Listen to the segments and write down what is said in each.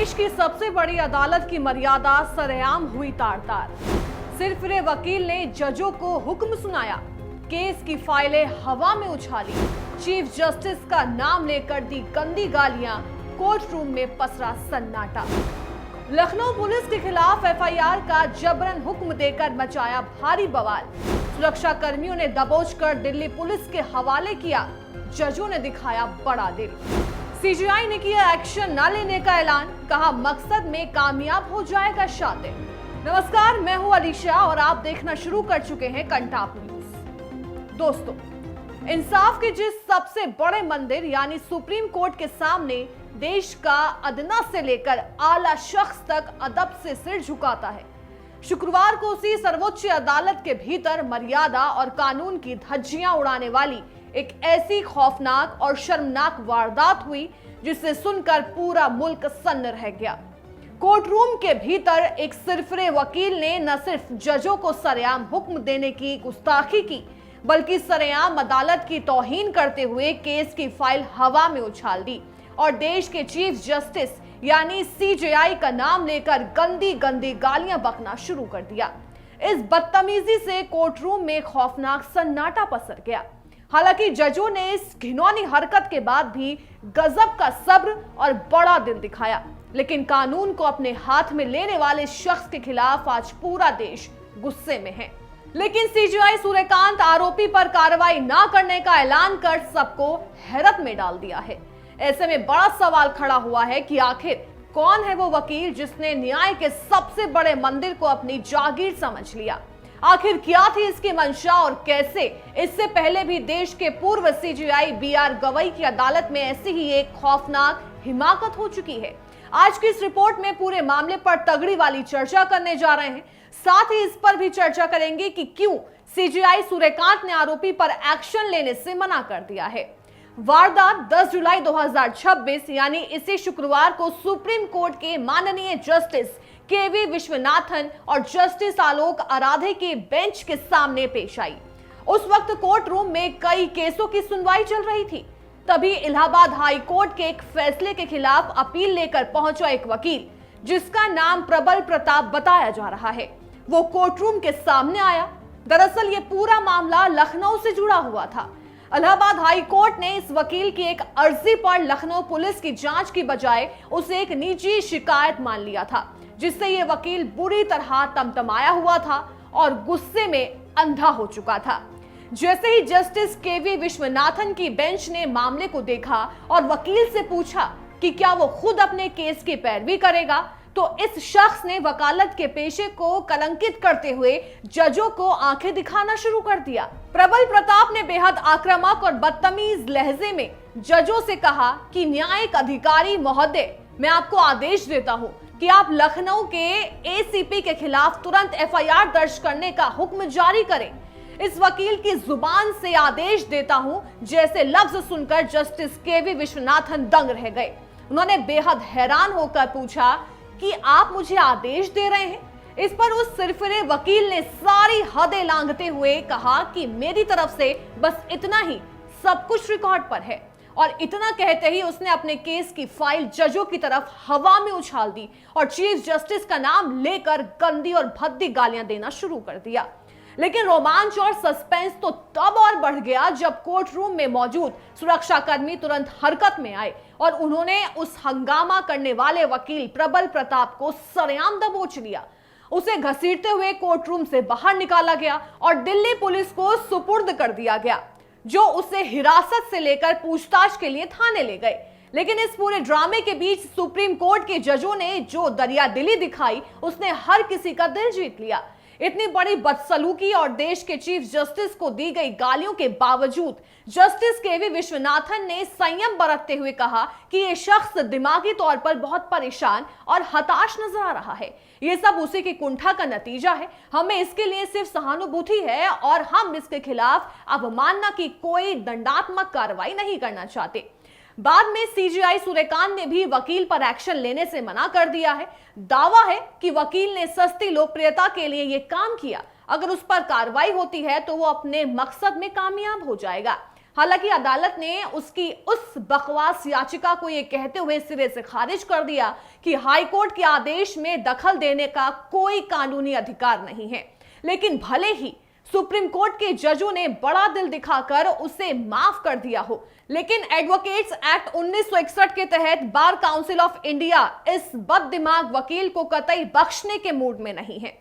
देश की सबसे बड़ी अदालत की मर्यादा सरेआम हुई तार-तार। सिरफिरे वकील ने जजों को हुक्म सुनाया, केस की फाइलें हवा में उछाली, चीफ जस्टिस का नाम लेकर दी गंदी गालियां, कोर्ट रूम में पसरा सन्नाटा। लखनऊ पुलिस के खिलाफ एफआईआर का जबरन हुक्म देकर मचाया भारी बवाल। सुरक्षा कर्मियों ने दबोचकर दिल्ली पुलिस के हवाले किया, जजों ने दिखाया बड़ा दिल। सीजीआई ने किया एक्शन न लेने का ऐलान, कहा मकसद में कामयाब हो जाएगा शातिर। नमस्कार, मैं हूं अलीशा और आप देखना शुरू कर चुके हैं कंटाप न्यूज। दोस्तों, इंसाफ के जिस सबसे बड़े मंदिर यानी सुप्रीम कोर्ट के सामने देश का अदना से लेकर आला शख्स तक अदब से सिर झुकाता है, शुक्रवार को उसी सर्वोच्च अदालत के भीतर मर्यादा और कानून की धज्जियां उड़ाने वाली एक ऐसी खौफनाक और शर्मनाक वारदात हुई जिसे सुनकर पूरा मुल्क सन्न रह गया। कोर्ट रूम के भीतर एक सिरफिरे वकील ने न सिर्फ जजों को सरेआम हुक्म देने की गुस्ताखी की, बल्कि सरेआम अदालत की तौहीन करते हुए केस की फाइल हवा में उछाल दी और देश के चीफ जस्टिस यानी सीजेआई का नाम लेकर गंदी गंदी गालियां बकना शुरू कर दिया। इस बदतमीजी से कोर्ट रूम में खौफनाक सन्नाटा पसर गया। हालांकि जजों ने इस घिनौनी हरकत के बाद भी गजब का सब्र और बड़ा दिल दिखाया, लेकिन कानून को अपने हाथ में लेने वाले शख्स के खिलाफ आज पूरा देश गुस्से में है। लेकिन सीजीआई सूर्यकांत आरोपी पर कार्रवाई न करने का ऐलान कर सबको हैरत में डाल दिया है। ऐसे में बड़ा सवाल खड़ा हुआ है कि आखिर कौन है वो वकील जिसने न्याय के सबसे बड़े मंदिर को अपनी जागीर समझ लिया। आखिर क्या थी इसकी मंशा और कैसे इससे पहले भी देश के पूर्व सीजीआई बीआर गवई की अदालत में ऐसी ही एक खौफनाक हिमाकत हो चुकी है। आज की इस रिपोर्ट में पूरे मामले पर तगड़ी वाली चर्चा करने जा रहे हैं। साथ ही इस पर भी चर्चा करेंगे कि क्यों सीजीआई सूर्यकांत ने आरोपी पर एक्शन लेने से मना कर दिया है। वारदात 10 जुलाई 2026 यानी इसी शुक्रवार को सुप्रीम कोर्ट के माननीय जस्टिस केवी विश्वनाथन और जस्टिस आलोक आराधे के बेंच के सामने पेश आई। उस वक्त कोर्ट रूम में कई केसों की सुनवाई चल रही थी। तभी इलाहाबाद हाई कोर्ट के एक फैसले के खिलाफ अपील लेकर पहुंचा एक वकील, जिसका नाम प्रबल प्रताप बताया जा रहा है, वो कोर्ट रूम के सामने आया। दरअसल ये पूरा मामला लखनऊ से जुड़ा हुआ था। इलाहाबाद हाई कोर्ट ने इस वकील की एक अर्जी पर लखनऊ पुलिस की जांच की बजाय उसे एक निजी शिकायत मान लिया था, जिससे ये वकील बुरी तरह तमतमाया हुआ था और गुस्से में अंधा हो चुका था। जैसे ही जस्टिस केवी विश्वनाथन की बेंच ने मामले को देखा और वकील से पूछा कि क्या वो खुद अपने केस की पैरवी करेगा, तो इस शख्स ने वकालत के पेशे को कलंकित करते हुए जजों को आंखें दिखाना शुरू कर दिया। प्रबल प्रताप ने बेहद आक्रामक और बदतमीज लहजे में जजों से कहा कि न्यायिक अधिकारी महोदय, मैं आपको आदेश देता हूं कि आप लखनऊ के एसीपी के खिलाफ तुरंत एफआईआर दर्ज करने का हुक्म जारी करें। इस वकील की जुबान से आदेश देता हूं जैसे लफ्ज सुनकर जस्टिस केवी विश्वनाथन दंग रह गए। उन्होंने बेहद हैरान होकर पूछा कि आप मुझे आदेश दे रहे हैं। इस पर उस सिरफिरे वकील ने सारी हदें लांघते हुए कहा कि मेरी तरफ से बस इतना ही, सब कुछ रिकॉर्ड पर है। और इतना कहते ही उसने अपने केस की फाइल जजों की तरफ हवा में उछाल दी और चीफ जस्टिस का नाम लेकर गंदी और भद्दी गालियां देना शुरू कर दिया। लेकिन रोमांच और सस्पेंस तो तब और बढ़ गया जब कोर्ट रूम में मौजूद सुरक्षा कर्मी तुरंत हरकत में आए और उन्होंने उस हंगामा करने वाले वकील प्रबल प्रताप को सरेआम दबोच लिया। उसे घसीटते हुए कोर्ट रूम से बाहर निकाला गया और दिल्ली पुलिस को सुपुर्द कर दिया गया, जो उसे हिरासत से लेकर पूछताछ के लिए थाने ले गए। लेकिन इस पूरे ड्रामे के बीच सुप्रीम कोर्ट के जजों ने जो दरियादिली दिखाई, उसने हर किसी का दिल जीत लिया। इतनी बड़ी बदसलूकी और देश के चीफ जस्टिस को दी गई गालियों के बावजूद जस्टिस केवी विश्वनाथन ने संयम बरतते हुए कहा कि यह शख्स दिमागी तौर पर बहुत परेशान और हताश नजर आ रहा है। ये सब उसी की कुंठा का नतीजा है। हमें इसके लिए सिर्फ सहानुभूति है और हम इसके खिलाफ अवमानना की कोई दंडात्मक कार्रवाई नहीं करना चाहते। बाद में सीजीआई सूर्यकांत ने भी वकील पर एक्शन लेने से मना कर दिया है। दावा है कि वकील ने सस्ती लोकप्रियता के लिए यह काम किया। अगर उस पर कार्रवाई होती है तो वो अपने मकसद में कामयाब हो जाएगा। हालांकि अदालत ने उसकी उस बकवास याचिका को यह कहते हुए सिरे से खारिज कर दिया कि हाईकोर्ट के आदेश में दखल देने का कोई कानूनी अधिकार नहीं है। लेकिन भले ही सुप्रीम कोर्ट के जजों ने बड़ा दिल दिखाकर उसे माफ कर दिया हो, लेकिन एडवोकेट्स एक्ट 1961 के तहत बार काउंसिल ऑफ इंडिया इस बददिमाग वकील को कतई बख्शने के मूड में नहीं है।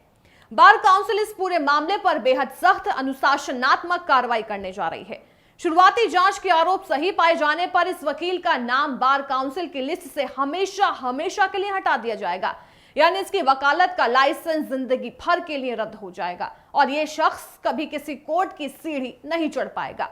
बार काउंसिल इस पूरे मामले पर बेहद सख्त अनुशासनात्मक कार्रवाई करने जा रही है। शुरुआती जांच के आरोप सही पाए जाने पर इस वकील का नाम बार काउंसिल की लिस्ट से हमेशा हमेशा के लिए हटा दिया जाएगा, यानी इसकी वकालत का लाइसेंस जिंदगी भर के लिए रद्द हो जाएगा और यह शख्स कभी किसी कोर्ट की सीढ़ी नहीं चढ़ पाएगा।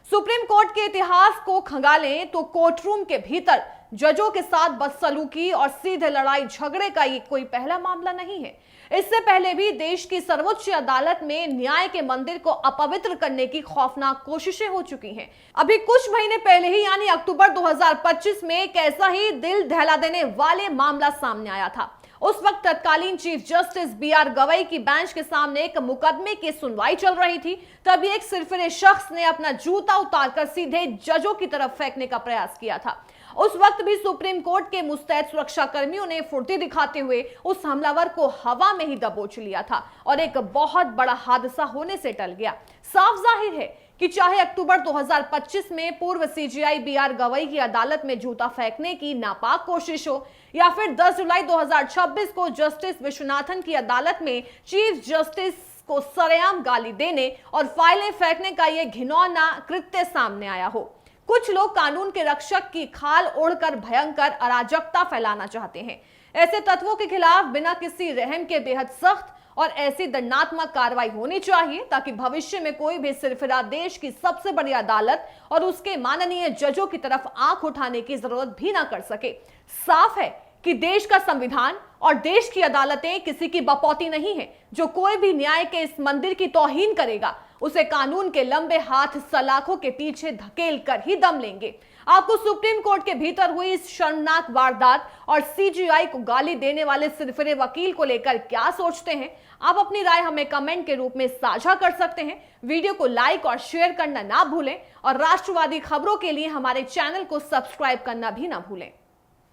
सुप्रीम कोर्ट के इतिहास को खंगालें तो कोर्टरूम के भीतर जजों के साथ बदसलूकी और सीधे लड़ाई झगड़े का ये कोई पहला मामला नहीं है। इससे पहले भी देश की सर्वोच्च अदालत में न्याय के मंदिर को अपवित्र करने की खौफनाक कोशिशें हो चुकी हैं। अभी कुछ महीने पहले ही यानी अक्टूबर 2025 में एक ऐसा ही दिल दहला देने वाले मामला सामने आया था। उस वक्त तत्कालीन चीफ जस्टिस बी.आर. गवई की बेंच के सामने एक मुकदमे की सुनवाई चल रही थी। तभी एक सिरफिरे शख्स ने अपना जूता उतारकर सीधे जजों की तरफ फेंकने का प्रयास किया था। उस वक्त भी सुप्रीम कोर्ट के मुस्तैद सुरक्षा कर्मियों ने फुर्ती दिखाते हुए उस हमलावर को हवा में ही दबोच लिया था और एक बहुत बड़ा हादसा होने से टल गया। साफ जाहिर है कि चाहे अक्टूबर 2025 में पूर्व सीजेआई बी.आर. गवई की अदालत में जूता फेंकने की नापाक कोशिश हो या फिर 10 जुलाई 2026 को जस्टिस विश्वनाथन की अदालत में चीफ जस्टिस को सरेआम गाली देने और फाइलें फेंकने का यह घिनौना कृत्य सामने आया हो, कुछ लोग कानून के रक्षक की खाल ओढ़कर भयंकर अराजकता फैलाना चाहते हैं। ऐसे तत्वों के खिलाफ बिना किसी रहम के बेहद सख्त और ऐसी दंडात्मक कार्रवाई होनी चाहिए ताकि भविष्य में कोई भी सिरफिरा देश की सबसे बड़ी अदालत और उसके माननीय जजों की तरफ आंख उठाने की जरूरत भी ना कर सके। साफ है कि देश का संविधान और देश की अदालतें किसी की बपौती नहीं है। जो कोई भी न्याय के इस मंदिर की तौहीन करेगा उसे कानून के लंबे हाथ सलाखों के पीछे धकेल कर ही दम लेंगे। आपको सुप्रीम कोर्ट के भीतर हुई इस शर्मनाक वारदात और सीजीआई को गाली देने वाले सिरफिरे वकील को लेकर क्या सोचते हैं? आप अपनी राय हमें कमेंट के रूप में साझा कर सकते हैं। वीडियो को लाइक और शेयर करना ना भूलें और राष्ट्रवादी खबरों के लिए हमारे चैनल को सब्सक्राइब करना भी ना भूलें।